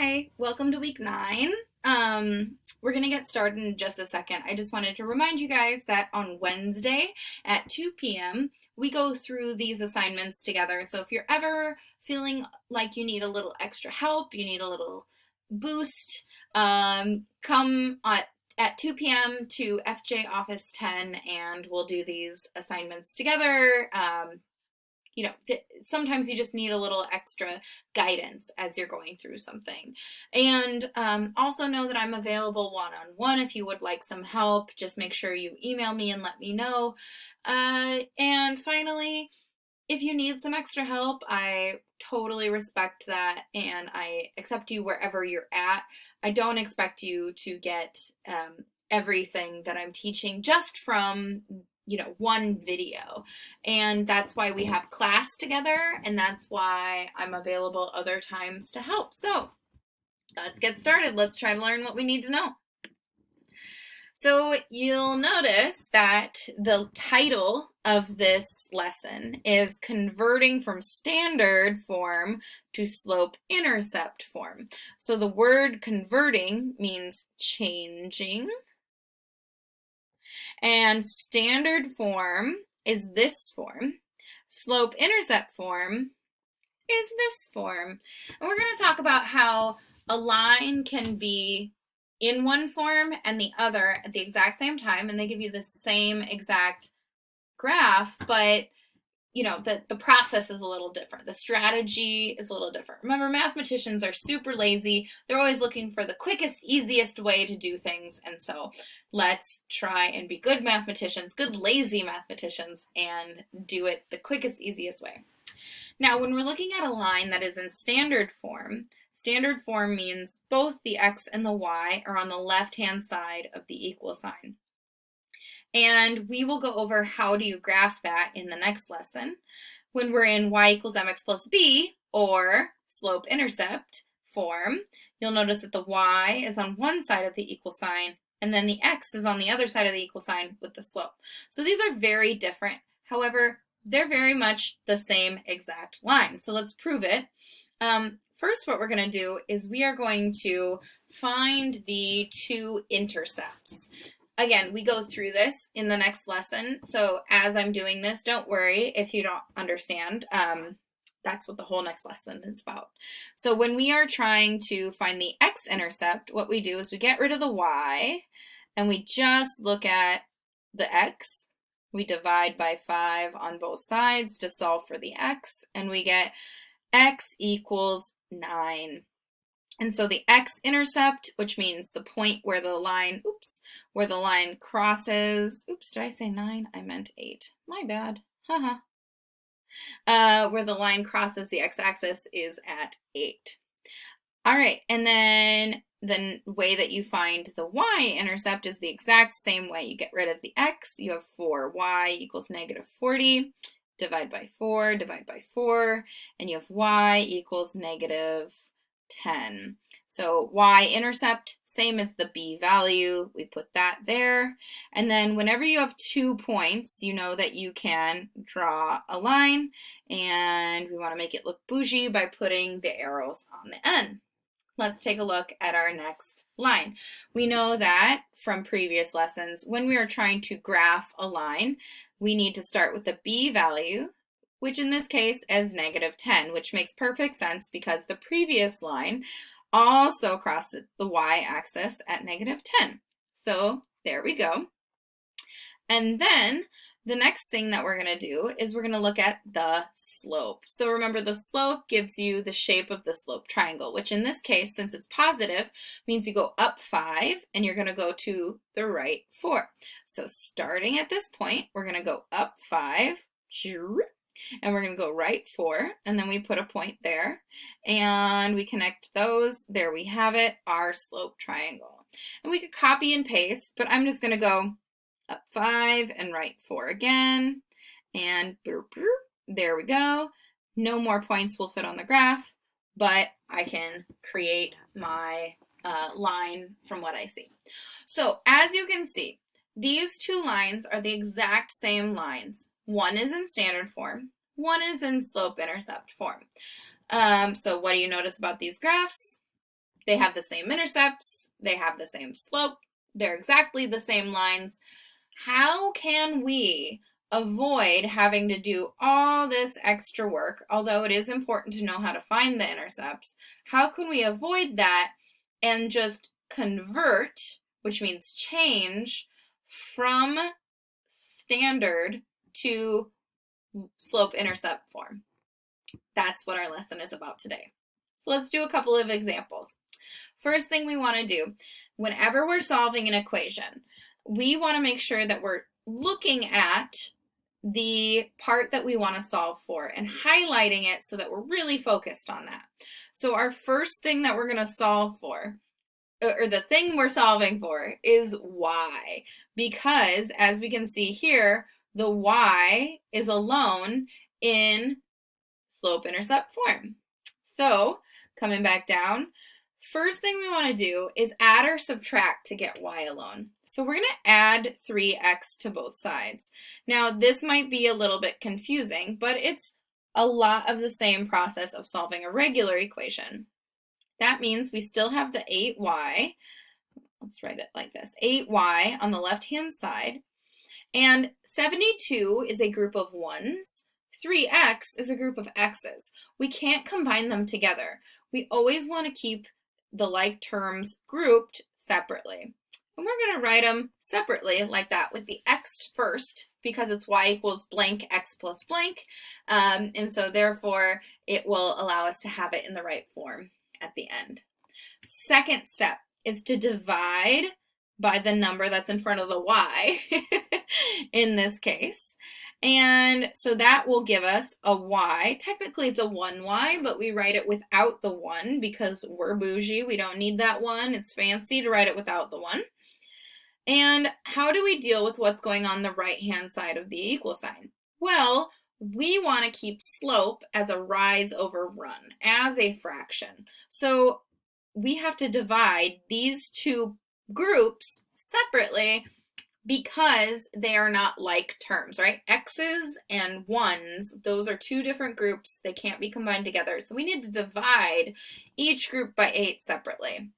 Hi, welcome to week 9. We're going to get started in just a second. I just wanted to remind you guys that on Wednesday at 2 p.m., we go through these assignments together. So if you're ever feeling like you need a little extra help, you need a little boost, come at 2 p.m. to FJ Office 10 and we'll do these assignments together. Sometimes you just need a little extra guidance as you're going through something. And also know that I'm available one-on-one if you would like some help. Just make sure you email me and let me know. And finally, if you need some extra help, I totally respect that and I accept you wherever you're at. I don't expect you to get everything that I'm teaching just from one video, and that's why we have class together, and that's why I'm available other times to help. So let's get started. Let's try to learn what we need to know. So you'll notice that the title of this lesson is Converting from Standard Form to Slope-Intercept Form. So the word converting means changing, and standard form is this form. Slope-intercept form is this form. And we're going to talk about how a line can be in one form and the other at the exact same time, and they give you the same exact graph, but the process is a little different. The strategy is a little different. Remember, mathematicians are super lazy. They're always looking for the quickest, easiest way to do things. And so let's try and be good mathematicians, good lazy mathematicians, and do it the quickest, easiest way. Now, when we're looking at a line that is in standard form means both the x and the y are on the left-hand side of the equal sign. And we will go over how do you graph that in the next lesson. When we're in y equals mx plus b, or slope-intercept form, you'll notice that the y is on one side of the equal sign, and then the x is on the other side of the equal sign with the slope. So these are very different. However, they're very much the same exact line. So let's prove it. First, what we're going to do is we are going to find the two intercepts. Again, we go through this in the next lesson, so as I'm doing this, don't worry if you don't understand. That's what the whole next lesson is about. So when we are trying to find the x-intercept, what we do is we get rid of the y, and we just look at the x. We divide by 5 on both sides to solve for the x, and we get x equals 9. And so the x-intercept, which means the point where the line, crosses, did I say 9? I meant 8. My bad. Haha. Where the line crosses the x-axis is at 8. All right, and then the way that you find the y-intercept is the exact same way. You get rid of the x, you have 4y equals negative 40. Divide by 4, and you have y equals negative 10. So y-intercept, same as the b value, we put that there. And then whenever you have 2 points, you know that you can draw a line, and we want to make it look bougie by putting the arrows on the end. Let's take a look at our next line. We know that from previous lessons, when we are trying to graph a line, we need to start with the b value, which in this case is negative 10, which makes perfect sense because the previous line also crossed the y-axis at negative 10. So there we go. And then the next thing that we're going to do is we're going to look at the slope. So remember, the slope gives you the shape of the slope triangle, which in this case, since it's positive, means you go up 5 and you're going to go to the right 4. So starting at this point, we're going to go up 5, and we're going to go right 4, and then we put a point there, and we connect those. There we have it, our slope triangle. And we could copy and paste, but I'm just going to go up 5 and right 4 again, and there we go. No more points will fit on the graph, but I can create my line from what I see. So as you can see, these two lines are the exact same lines. One is in standard form, one is in slope-intercept form. So what do you notice about these graphs? They have the same intercepts, they have the same slope, they're exactly the same lines. How can we avoid having to do all this extra work, although it is important to know how to find the intercepts? How can we avoid that and just convert, which means change, from standard to slope-intercept form? That's what our lesson is about today. So let's do a couple of examples. First thing we want to do, whenever we're solving an equation, we want to make sure that we're looking at the part that we want to solve for and highlighting it so that we're really focused on that. So our first thing that we're going to solve for, or the thing we're solving for, is y, because as we can see here, the y is alone in slope-intercept form. So coming back down, first thing we want to do is add or subtract to get y alone. So we're going to add 3x to both sides. Now this might be a little bit confusing, but it's a lot of the same process of solving a regular equation. That means we still have the 8y. Let's write it like this, 8y on the left-hand side. And 72 is a group of ones. 3x is a group of x's. We can't combine them together. We always want to keep the like terms grouped separately. And we're going to write them separately like that with the x first because it's y equals blank x plus blank. And so therefore it will allow us to have it in the right form at the end. Second step is to divide by the number that's in front of the y in this case. And so that will give us a y. Technically it's a 1y, but we write it without the 1 because we're bougie. We don't need that 1. It's fancy to write it without the 1. And how do we deal with what's going on the right-hand side of the equal sign? Well, we want to keep slope as a rise over run, as a fraction. So we have to divide these two groups separately because they are not like terms, right? X's and ones, those are two different groups. They can't be combined together. So we need to divide each group by 8 separately.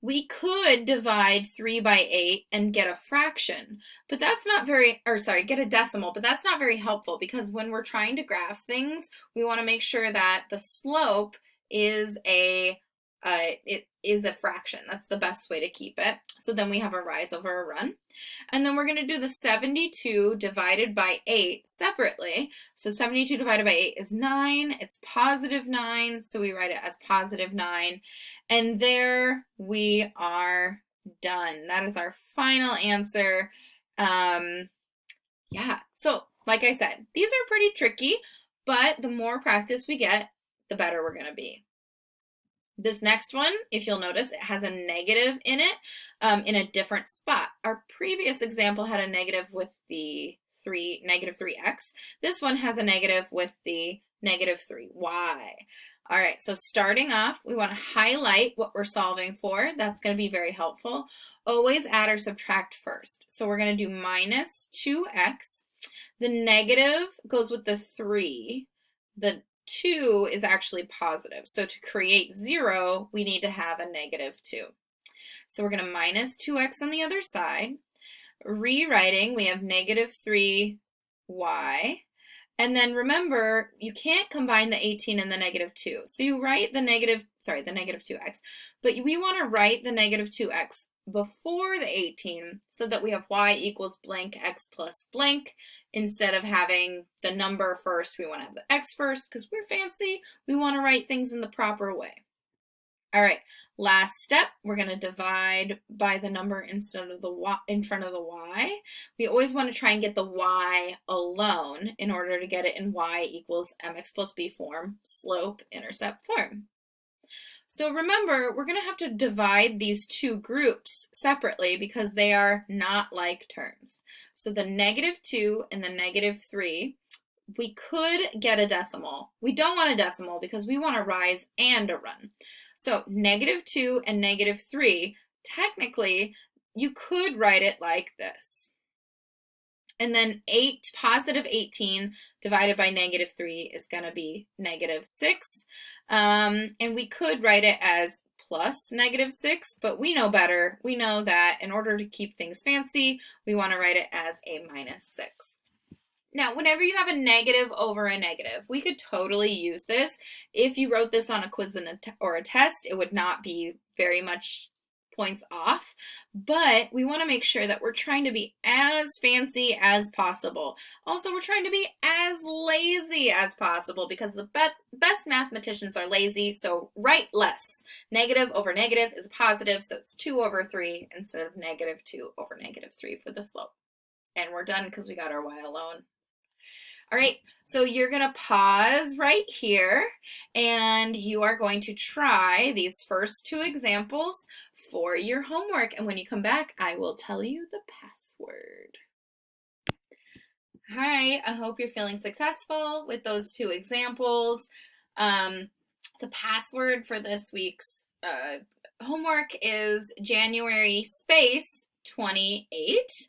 We could divide 3 by 8 and get a fraction, but that's not very, get a decimal, but that's not very helpful because when we're trying to graph things, we want to make sure that the slope is a fraction. That's the best way to keep it. So then we have a rise over a run. And then we're going to do the 72 divided by 8 separately. So 72 divided by 8 is 9. It's positive 9. So we write it as positive 9. And there we are done. That is our final answer. Yeah. So like I said, these are pretty tricky, but the more practice we get, the better we're going to be. This next one, if you'll notice, it has a negative in it in a different spot. Our previous example had a negative with the negative 3x. This one has a negative with the negative 3y. All right, so starting off, we want to highlight what we're solving for. That's going to be very helpful. Always add or subtract first. So we're going to do minus 2x. The negative goes with the 3. The 2 is actually positive. So to create 0, we need to have a negative 2. So we're going to minus 2x on the other side. Rewriting, we have negative 3y. And then remember, you can't combine the 18 and the negative 2. So you write the negative 2x. But we want to write the negative 2x before the 18 so that we have y equals blank x plus blank. Instead of having the number first, we want to have the x first because we're fancy. We want to write things in the proper way. All right, last step, we're going to divide by the number instead of the y, in front of the y. We always want to try and get the y alone in order to get it in y equals mx plus b form, slope-intercept form. So remember, we're going to have to divide these two groups separately because they are not like terms. So the negative 2 and the negative 3, we could get a decimal. We don't want a decimal because we want a rise and a run. So negative 2 and negative 3, technically, you could write it like this. And then positive 18 divided by negative 3 is going to be negative 6. And we could write it as plus -6, but we know better. We know that in order to keep things fancy, we want to write it as a -6. Now, whenever you have a negative over a negative, we could totally use this. If you wrote this on a quiz or a test, it would not be very much points off, but we want to make sure that we're trying to be as fancy as possible. Also, we're trying to be as lazy as possible because the best mathematicians are lazy, so write less. Negative over negative is a positive, so it's 2 over 3 instead of -2 over -3 for the slope. And we're done because we got our y alone. All right, so you're going to pause right here, and you are going to try these first 2 examples for your homework. And when you come back, I will tell you the password. Hi, I hope you're feeling successful with those 2 examples. The password for this week's homework is January space 28.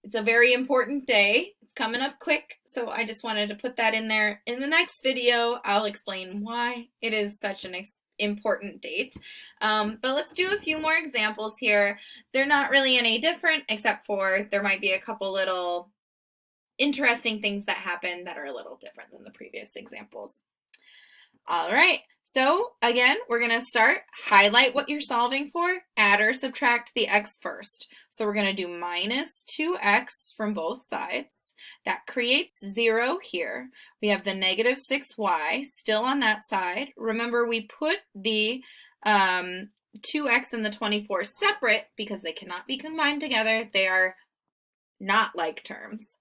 It's a very important day. It's coming up quick, so I just wanted to put that in there. In the next video, I'll explain why it is such an important date. But let's do a few more examples here. They're not really any different, except for there might be a couple little interesting things that happen that are a little different than the previous examples. All right, so again, we're going to start. Highlight what you're solving for. Add or subtract the x first. So we're going to do -2x from both sides. That creates 0 here. We have the -6y still on that side. Remember, we put the 2x and the 24 separate because they cannot be combined together. They are not like terms.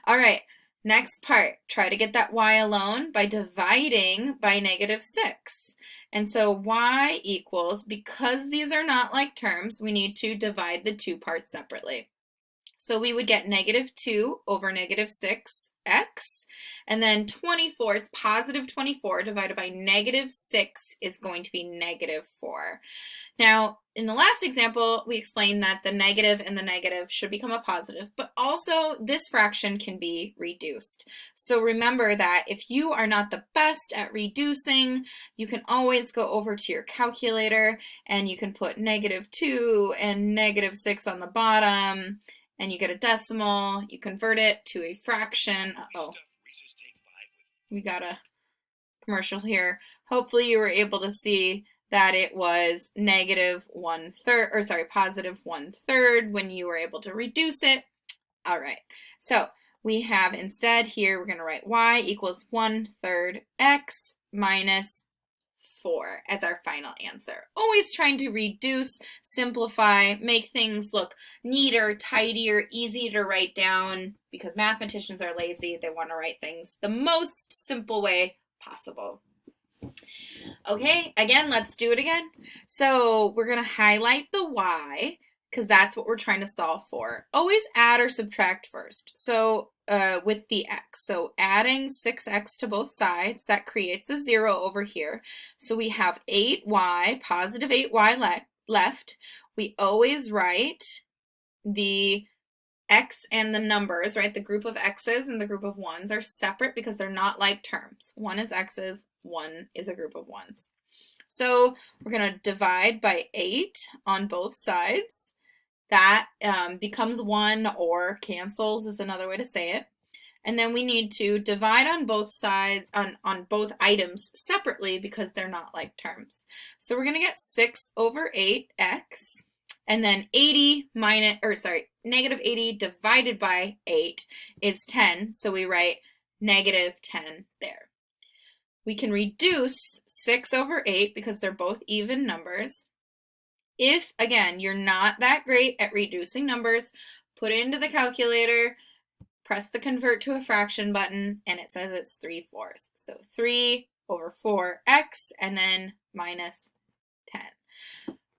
All right. Next part, try to get that y alone by dividing by -6. And so y equals, because these are not like terms, we need to divide the 2 parts separately. So we would get -2 over -6x, and then 24, it's +24 divided by -6 is going to be -4. Now, in the last example, we explained that the negative and the negative should become a positive, but also this fraction can be reduced. So remember that if you are not the best at reducing, you can always go over to your calculator and you can put -2 and -6 on the bottom, and you get a decimal. You convert it to a fraction. Uh-oh. We got a commercial here. Hopefully you were able to see that it was +1/3 when you were able to reduce it. All right, so we have instead here, we're going to write y equals 1/3 x minus 4 as our final answer. Always trying to reduce, simplify, make things look neater, tidier, easy to write down, because mathematicians are lazy. They want to write things the most simple way possible. Okay, again, let's do it again. So we're going to highlight the y because that's what we're trying to solve for. Always add or subtract first. So with the x. So adding 6x to both sides, that creates a 0 over here. So we have 8y, +8y left. We always write the x and the numbers, right? The group of x's and the group of 1s are separate because they're not like terms. 1 is x's, 1 is a group of 1s. So we're going to divide by 8 on both sides. That becomes 1 or cancels is another way to say it. And then we need to divide on both sides, on both items separately because they're not like terms. So we're going to get 6 over 8x. And then -80 divided by 8 is 10. So we write -10 there. We can reduce 6 over 8 because they're both even numbers. If, again, you're not that great at reducing numbers, put it into the calculator, press the convert to a fraction button, and it says it's 3/4. So 3 over 4x, and then -10.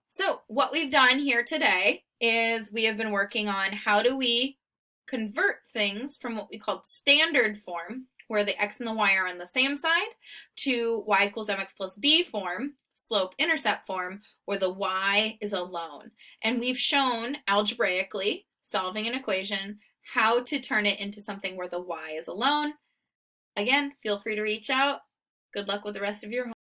So what we've done here today is we have been working on how do we convert things from what we called standard form, where the x and the y are on the same side, to y equals mx plus b form, slope-intercept form, where the y is alone. And we've shown algebraically, solving an equation, how to turn it into something where the y is alone. Again, feel free to reach out. Good luck with the rest of your homework.